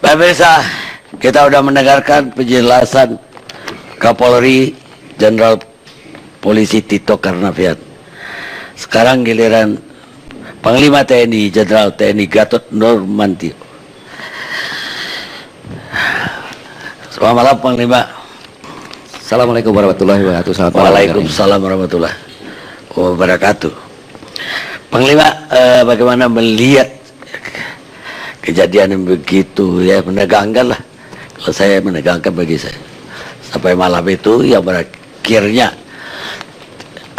Pemirsa, kita sudah mendengarkan penjelasan Kapolri Jenderal Polisi Tito Karnavian. Sekarang giliran Panglima TNI Jenderal TNI Gatot Nurmantio. Selamat malam Panglima. Assalamualaikum warahmatullahi wabarakatuh. Waalaikumsalam warahmatullahi wabarakatuh. Panglima, bagaimana melihat kejadian yang begitu ya, menegangkan lah. Kalau saya menegangkan bagi saya. Sampai malam itu yang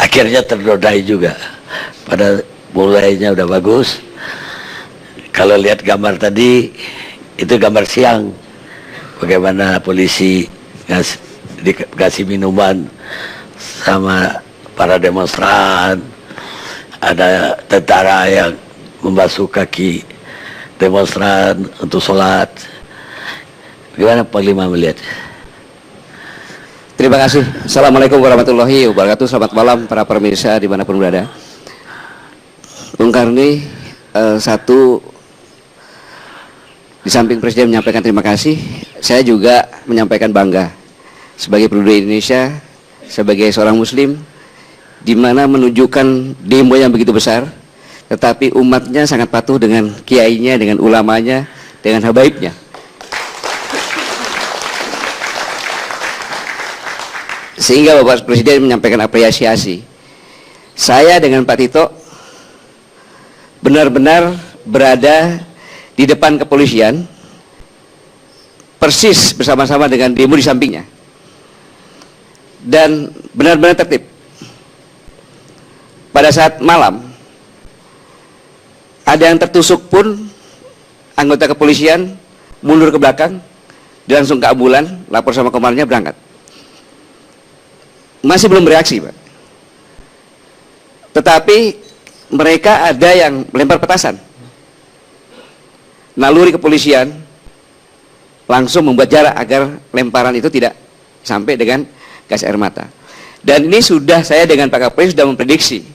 akhirnya ternodai juga. Pada mulainya udah bagus. Kalau lihat gambar tadi, itu gambar siang. Bagaimana polisi dikasih minuman sama para demonstran. Ada tentara yang membasuh kaki demonstran untuk sholat. Gimana Panglima melihat? Terima kasih. Assalamualaikum warahmatullahi wabarakatuh. Selamat malam para pemirsa dimanapun berada. Bung Karni, di samping Presiden menyampaikan terima kasih, saya juga menyampaikan bangga sebagai penduduk Indonesia, sebagai seorang Muslim, di mana menunjukkan demo yang begitu besar, tetapi umatnya sangat patuh dengan kiainya, dengan ulamanya, dengan habaibnya. Sehingga Bapak Presiden menyampaikan apresiasi. Saya dengan Pak Tito benar-benar berada di depan kepolisian, persis bersama-sama dengan demo di sampingnya, dan benar-benar tertib. Pada saat malam, ada yang tertusuk pun anggota kepolisian mundur ke belakang, dia langsung ke ambulan, lapor sama komandannya, berangkat. Masih belum bereaksi, Pak. Tetapi mereka ada yang melempar petasan. Naluri kepolisian langsung membuat jarak agar lemparan itu tidak sampai dengan gas air mata. Dan ini sudah saya dengan Pak Kapolri sudah memprediksi.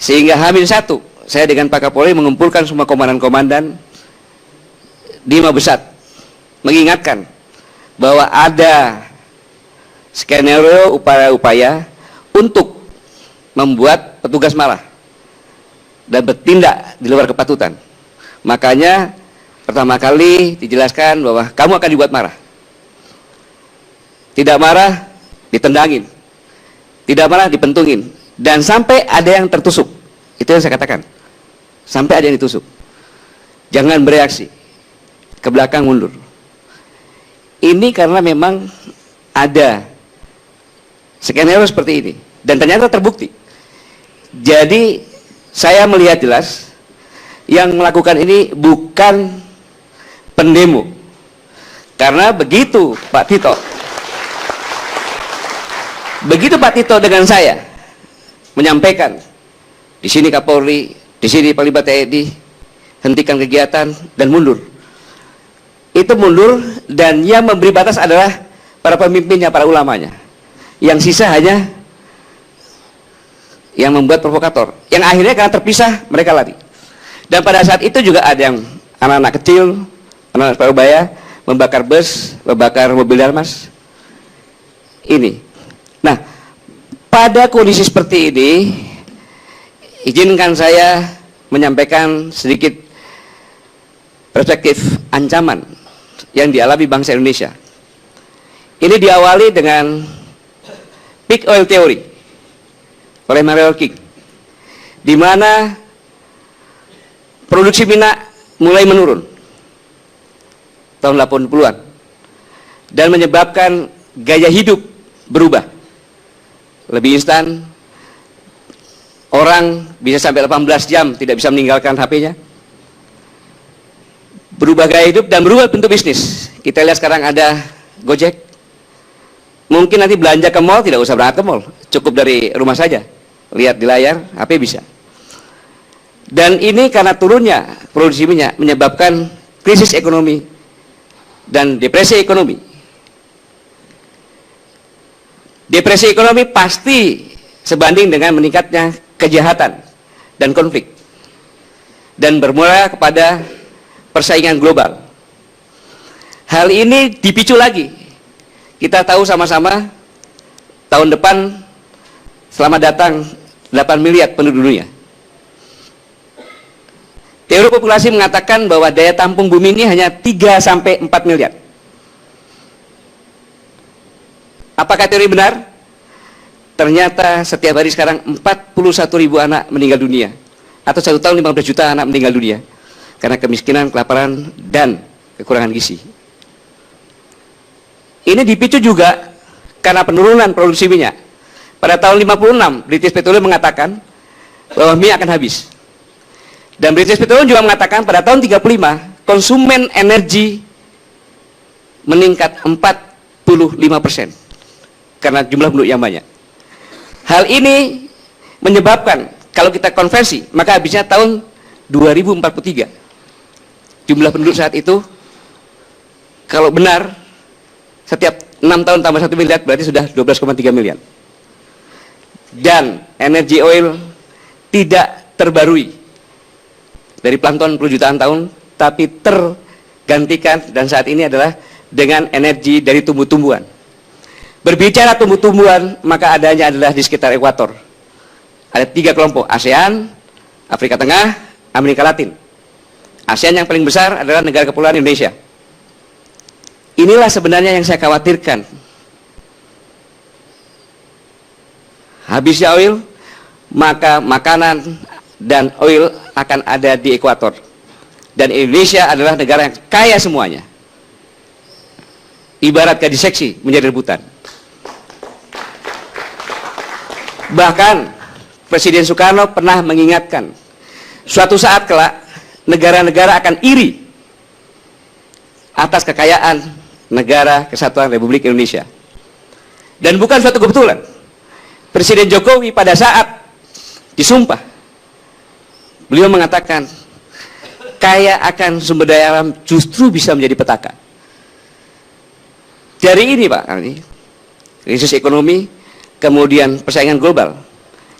Sehingga H-1 saya dengan Pak Kapolri mengumpulkan semua komandan-komandan di Mabesat, mengingatkan bahwa ada skenario upaya-upaya untuk membuat petugas marah dan bertindak di luar kepatutan. Makanya pertama kali dijelaskan bahwa kamu akan dibuat marah. Tidak marah, ditendangin. Tidak marah, dipentungin. Dan sampai ada yang tertusuk. Itu yang saya katakan. Sampai ada yang ditusuk. Jangan bereaksi. Ke belakang mundur. Ini karena memang ada skenario seperti ini. Dan ternyata terbukti. Jadi saya melihat jelas yang melakukan ini bukan pendemo. Karena begitu Pak Tito dengan saya menyampaikan, di sini Kapolri, di sini Panglima TNI, hentikan kegiatan dan mundur. Itu mundur, dan yang memberi batas adalah para pemimpinnya, para ulamanya. Yang sisa hanya yang membuat provokator. Yang akhirnya karena terpisah mereka lari. Dan pada saat itu juga ada yang anak-anak kecil, anak-anak Parubaya membakar bus, membakar mobil Darmas. Ini. Nah, pada kondisi seperti ini, izinkan saya menyampaikan sedikit perspektif ancaman yang dialami bangsa Indonesia. Ini diawali dengan peak oil theory oleh Mario King, di mana produksi minyak mulai menurun tahun 80-an dan menyebabkan gaya hidup berubah. Lebih instan, orang bisa sampai 18 jam tidak bisa meninggalkan HP-nya. Berubah gaya hidup dan berubah bentuk bisnis. Kita lihat sekarang ada Gojek. Mungkin nanti belanja ke mall tidak usah berangkat ke mall, cukup dari rumah saja. Lihat di layar, HP bisa. Dan ini karena turunnya produksi minyak menyebabkan krisis ekonomi dan depresi ekonomi. Depresi ekonomi pasti sebanding dengan meningkatnya kejahatan dan konflik. Dan bermula kepada persaingan global. Hal ini dipicu lagi. Kita tahu sama-sama tahun depan selamat datang 8 miliar penduduk dunia. Teori populasi mengatakan bahwa daya tampung bumi ini hanya 3-4 miliar. Apakah teori benar? Ternyata setiap hari sekarang 41.000 anak meninggal dunia, atau 1 tahun 15 juta anak meninggal dunia karena kemiskinan, kelaparan, dan kekurangan gizi. Ini dipicu juga karena penurunan produksi minyak. Pada tahun 56, British Petroleum mengatakan bahwa minyak akan habis. Dan British Petroleum juga mengatakan pada tahun 35, konsumen energi meningkat 45% karena jumlah penduduk yang banyak. Hal ini menyebabkan kalau kita konversi, maka habisnya tahun 2043. Jumlah penduduk saat itu, kalau benar, setiap 6 tahun tambah 1 miliar, berarti sudah 12,3 miliar. Dan energi oil tidak terbarui dari plankton puluh jutaan tahun, tapi tergantikan dan saat ini adalah dengan energi dari tumbuh-tumbuhan. Berbicara tumbuh-tumbuhan, maka adanya adalah di sekitar ekuator. Ada 3 kelompok, ASEAN, Afrika Tengah, Amerika Latin. ASEAN yang paling besar adalah negara kepulauan Indonesia. Inilah sebenarnya yang saya khawatirkan. Habisnya oil, maka makanan dan oil akan ada di ekuator. Dan Indonesia adalah negara yang kaya semuanya. Ibarat gadis seksi menjadi rebutan. Bahkan Presiden Soekarno pernah mengingatkan, suatu saat kelak negara-negara akan iri atas kekayaan negara kesatuan Republik Indonesia. Dan bukan suatu kebetulan, Presiden Jokowi pada saat disumpah, beliau mengatakan, kaya akan sumber daya alam justru bisa menjadi petaka. Dari ini Pak, krisis ekonomi, kemudian persaingan global.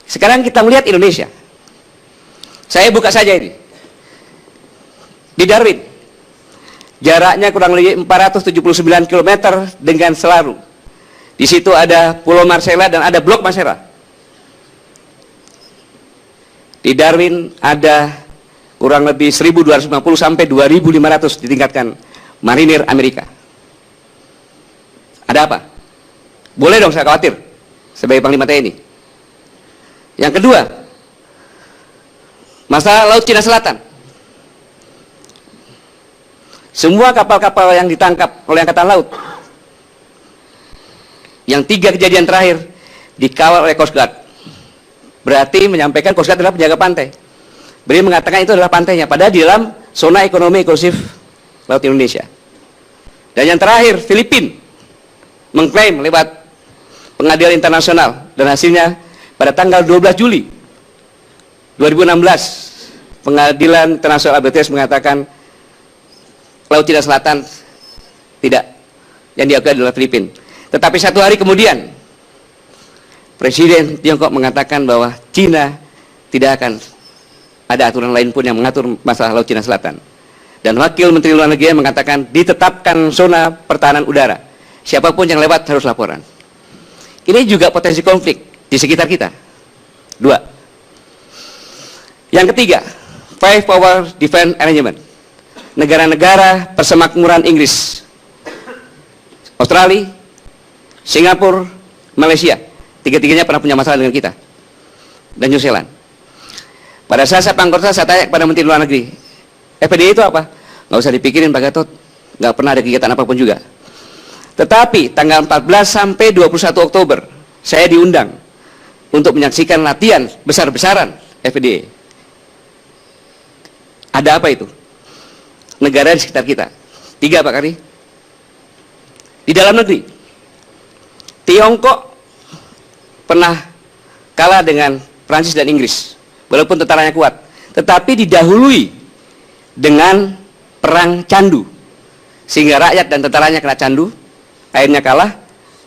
Sekarang kita melihat Indonesia. Saya buka saja ini. Di Darwin, jaraknya kurang lebih 479 km dengan Selaru. Di situ ada Pulau Marcella dan ada Blok Marcella. Di Darwin ada kurang lebih 1.250 sampai 2.500 ditingkatkan marinir Amerika. Ada apa? Boleh dong saya khawatir sebagai Panglima TNI. Yang kedua, masalah Laut Cina Selatan. Semua kapal-kapal yang ditangkap oleh Angkatan Laut, yang 3 kejadian terakhir dikawal oleh Coast Guard. Berarti menyampaikan Coast Guard adalah penjaga pantai. Beliau mengatakan itu adalah pantainya, padahal di dalam zona ekonomi eksklusif Laut Indonesia. Dan yang terakhir, Filipina mengklaim lewat pengadilan internasional, dan hasilnya pada tanggal 12 Juli 2016 pengadilan internasional ABTS mengatakan Laut Cina Selatan tidak, yang diakui adalah Filipina. Tetapi 1 hari kemudian Presiden Tiongkok mengatakan bahwa Cina tidak akan ada aturan lain pun yang mengatur masalah Laut Cina Selatan. Dan Wakil Menteri Luar Negeri mengatakan ditetapkan zona pertahanan udara. Siapapun yang lewat harus laporan. Ini juga potensi konflik di sekitar kita. 2. Yang ketiga, Five Power Defense Arrangement. Negara-negara persemakmuran Inggris, Australia, Singapura, Malaysia. 3-tiganya pernah punya masalah dengan kita. Dan New Zealand. Pada saat saya pangkota, saya tanya kepada Menteri Luar Negeri, FPDI itu apa? Nggak usah dipikirin Pak Gatot, nggak pernah ada kegiatan apapun juga. Tetapi tanggal 14 sampai 21 Oktober saya diundang untuk menyaksikan latihan besar-besaran FPDI. Ada apa itu? Negara di sekitar kita. 3 Pak Kari. Di dalam negeri, Tiongkok pernah kalah dengan Prancis dan Inggris, walaupun tentaranya kuat, tetapi didahului dengan perang candu, sehingga rakyat dan tentaranya kena candu, akhirnya kalah,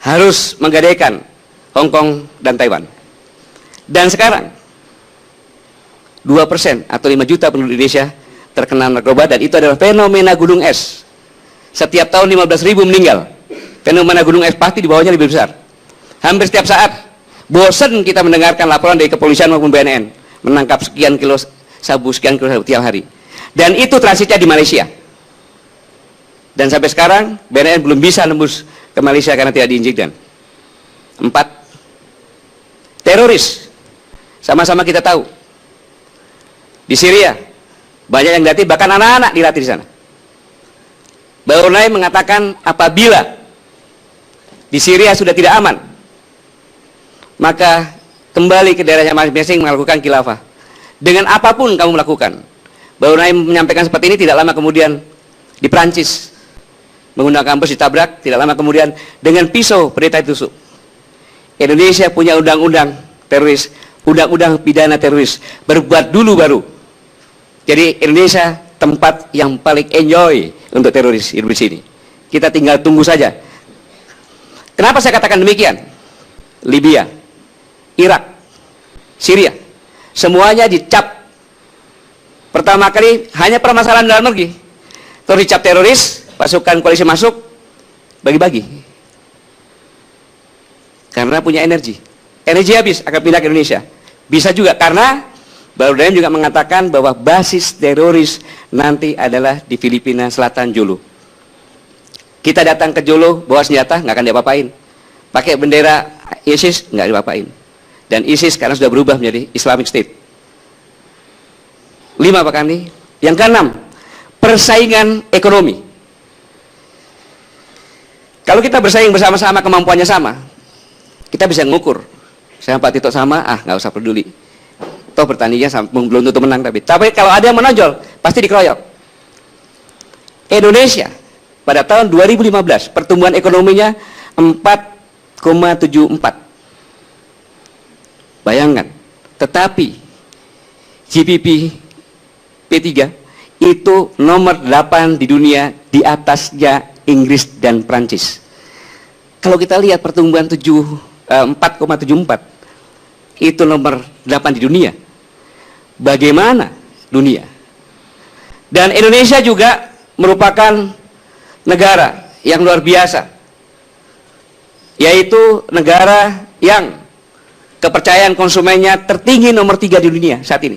harus menggadaikan Hong Kong dan Taiwan. Dan sekarang 2% atau 5 juta penduduk Indonesia terkena narkoba, dan itu adalah fenomena gunung es. Setiap tahun 15.000 meninggal. Fenomena gunung es pasti di bawahnya lebih besar. Hampir setiap saat. Bosan kita mendengarkan laporan dari kepolisian maupun BNN. Menangkap sekian kilo sabu, sekian kilo sabu tiap hari. Dan itu transitnya di Malaysia. Dan sampai sekarang BNN belum bisa nembus ke Malaysia karena tidak diizinkan. 4. Teroris. Sama-sama kita tahu. Di Syria banyak yang dilatih, bahkan anak-anak dilatih di sana. Brunei mengatakan apabila di Syria sudah tidak aman, maka kembali ke daerahnya masing-masing melakukan khilafah. Dengan apapun kamu melakukan. Brunei menyampaikan seperti ini tidak lama kemudian di Prancis menggunakan bus ditabrak, tidak lama kemudian dengan pisau pendeta ditusuk. Indonesia punya undang-undang teroris, undang-undang pidana teroris, berbuat dulu baru. Jadi Indonesia tempat yang paling enjoy untuk teroris di sini. Kita tinggal tunggu saja. Kenapa saya katakan demikian? Libya, Irak, Syria, semuanya dicap. Pertama kali hanya permasalahan dalam negeri, terus dicap teroris, pasukan koalisi masuk, bagi-bagi. Karena punya energi habis akan pindah ke Indonesia. Bisa juga karena Brunei juga mengatakan bahwa basis teroris nanti adalah di Filipina Selatan, Jolo. Kita datang ke Jolo bawa senjata, nggak akan diapa-apain. Pakai bendera ISIS, nggak diapa-apain. Dan ISIS sekarang sudah berubah menjadi Islamic State. 5 Pak Kandi. Yang ke-6, persaingan ekonomi. Kalau kita bersaing bersama-sama, kemampuannya sama, kita bisa mengukur. Saya Pak Tito sama, nggak usah peduli. Toh bertaninya belum tentu menang, tapi kalau ada yang menonjol pasti dikeroyok. Indonesia pada tahun 2015 pertumbuhan ekonominya 4,74. Bayangkan, tetapi GDP P3 itu nomor 8 di dunia, di atasnya Inggris dan Prancis. Kalau kita lihat pertumbuhan 4,74 itu nomor 8 di dunia. Bagaimana dunia? Dan Indonesia juga merupakan negara yang luar biasa, yaitu negara yang kepercayaan konsumennya tertinggi nomor 3 di dunia saat ini.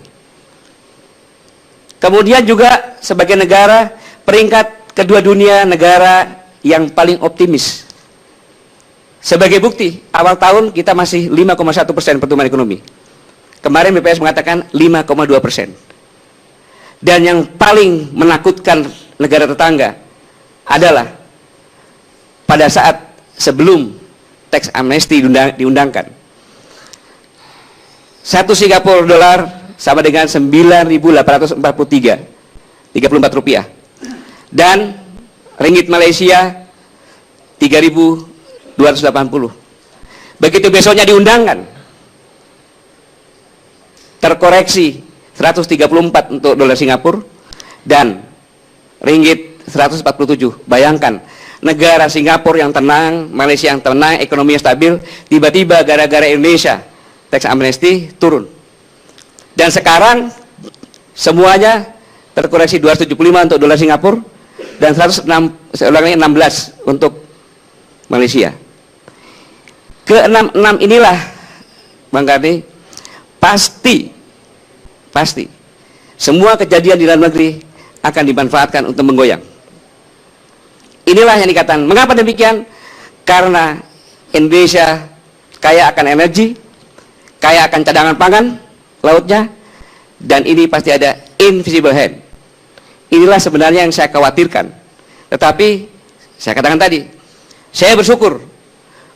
Kemudian juga sebagai negara peringkat kedua dunia, negara yang paling optimis. Sebagai bukti, awal tahun kita masih 5,1% pertumbuhan ekonomi. Kemarin BPS mengatakan 5,2%. Dan yang paling menakutkan negara tetangga adalah pada saat sebelum tax amnesty diundangkan. 1 Singapura dolar sama dengan 9.834 34 rupiah. Dan ringgit Malaysia 3.280. Begitu besoknya diundangkan, terkoreksi 134 untuk dolar Singapura dan ringgit 147. Bayangkan, negara Singapura yang tenang, Malaysia yang tenang, ekonominya stabil, tiba-tiba gara-gara Indonesia tax amnesty turun. Dan sekarang semuanya terkoreksi 275 untuk dolar Singapura dan 116 untuk Malaysia. Ke-6 inilah Bang Karni, pasti semua kejadian di dalam negeri akan dimanfaatkan untuk menggoyang. Inilah yang dikatakan. Mengapa demikian? Karena Indonesia kaya akan energi, kaya akan cadangan pangan lautnya, dan ini pasti ada invisible hand. Inilah sebenarnya yang saya khawatirkan. Tetapi saya katakan tadi, saya bersyukur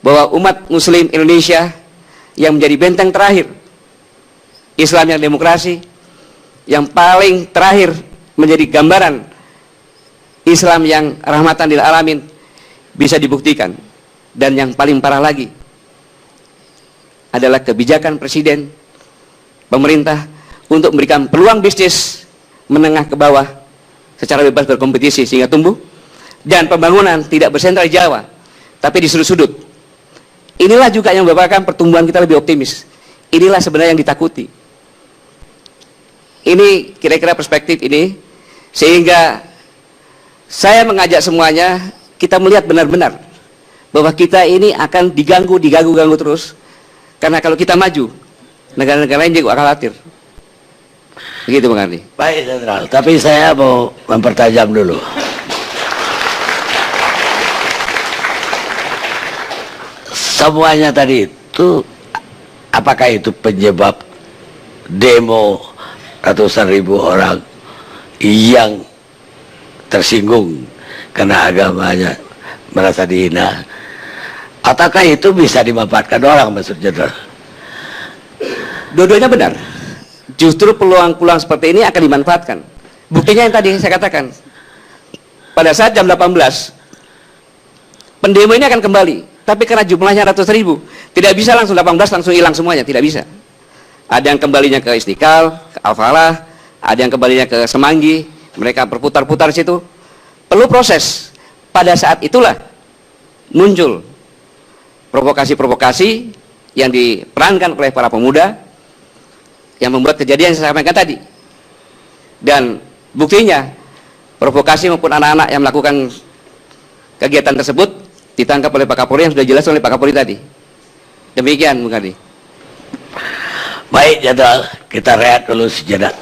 bahwa umat muslim Indonesia yang menjadi benteng terakhir Islam yang demokrasi, yang paling terakhir menjadi gambaran Islam yang rahmatan lil alamin, bisa dibuktikan. Dan yang paling parah lagi adalah kebijakan presiden, pemerintah untuk memberikan peluang bisnis menengah ke bawah secara bebas berkompetisi sehingga tumbuh, dan pembangunan tidak bersentral di Jawa tapi di sudut-sudut. Inilah juga yang menyebabkan pertumbuhan kita lebih optimis. Inilah sebenarnya yang ditakuti. Ini kira-kira perspektif ini, sehingga Saya mengajak semuanya, kita melihat benar-benar bahwa kita ini akan diganggu terus. Karena kalau kita maju, negara-negara lain juga akan khawatir. Begitu Bang Ardi. Baik Jenderal, tapi saya mau mempertajam dulu. Semuanya tadi itu, apakah itu penyebab demo ratusan ribu orang yang tersinggung karena agamanya merasa dihina, ataukah itu bisa dimanfaatkan orang, Mas Jenderal? Dua-duanya benar. Justru peluang-peluang seperti ini akan dimanfaatkan. Buktinya yang tadi saya katakan, pada saat jam 18 pendemo ini akan kembali, tapi karena jumlahnya ratus ribu, tidak bisa langsung 18 langsung hilang semuanya, tidak bisa. Ada yang kembalinya ke Istiqlal, ke Al-Falah, ada yang kembalinya ke Semanggi, mereka berputar-putar di situ. Perlu proses. Pada saat itulah muncul provokasi-provokasi yang diperankan oleh para pemuda yang membuat kejadian yang saya sampaikan tadi. Dan buktinya provokasi maupun anak-anak yang melakukan kegiatan tersebut ditangkap oleh Pak Kapolri yang sudah jelas oleh Pak Kapolri tadi. Demikian Bung Kardi. Baik Jenderal, kita rehat dulu sejenak.